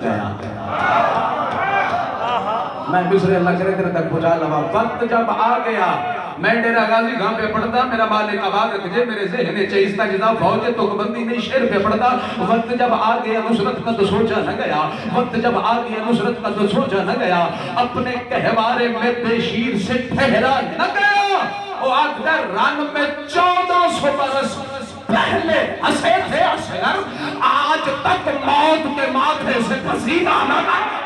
گیا میں مصر اللہ کرے تیرے تک پہنچا لوا وقت جب آ گیا میں ڈیرہ غازی گاں پہ پڑھتا میرا مالک آباد رکھجے میرے ذہن چیستہ جدا فوج تو بندی نہیں شیر پہ پڑھتا وقت جب آ گیا نصرت کا تو سوچا نہ گیا وقت جب آ گیا نصرت کا تو سوچا نہ گیا اپنے کہوارے میں بے شیر سے ٹھہرا نہ گیا وہ آگدر رن میں 1400 برس پہلے ہسے تھے اصغر آج تک موت کے ماتھے سے پسینہ نہ گیا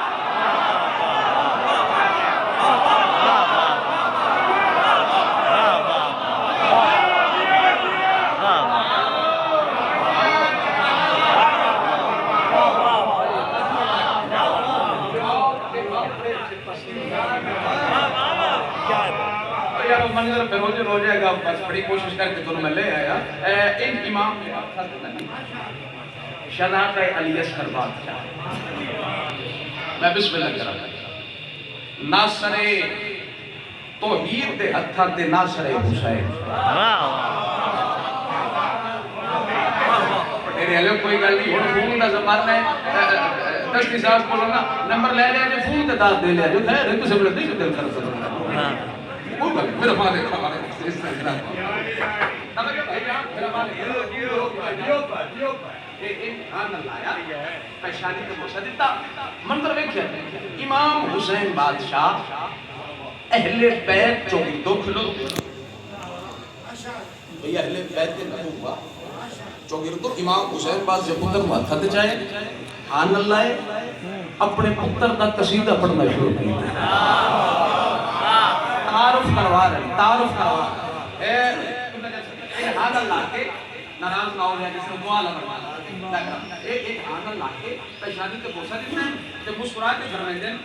منظر پہ ہو جائے گا بس بڑی کوشش کر کے دونوں میں لے آیا ایک امام شناق علی اصغر بادشاہ میں بسم اللہ کر رہا ناصر توحید دے ہتھاں تے ناصر حسین میرے علیہ کوئی گل نہیں ہن فون دا زمانہ ہے دستی صاحب کو نا نمبر لے لیا جو فون تے داد دے لیا جو خیر ہے تو سب نہیں دل کر سکتا میرا مالک اس طرح پیشانی کا موسیٰ دیتا منظر ویکھیا امام حسین بادشاہ اہل بیت چوکی دکھ لو بھئی اہل بیت کے نبو ہوا چوکی تو امام حسین بادشاہ پتر ہوا تھا چاہے آن اللہ اپنے پتر کا قصیدہ پڑھنا شروع کیا تعارف کروا رہے ایک حال اللہ کے ناراض نہ ہو جائے جس میں معالا کروا ایک حال اللہ کے پیشانی کے بوسہ دیتے ہیں کہ مسکرا کے گھر رہے ہیں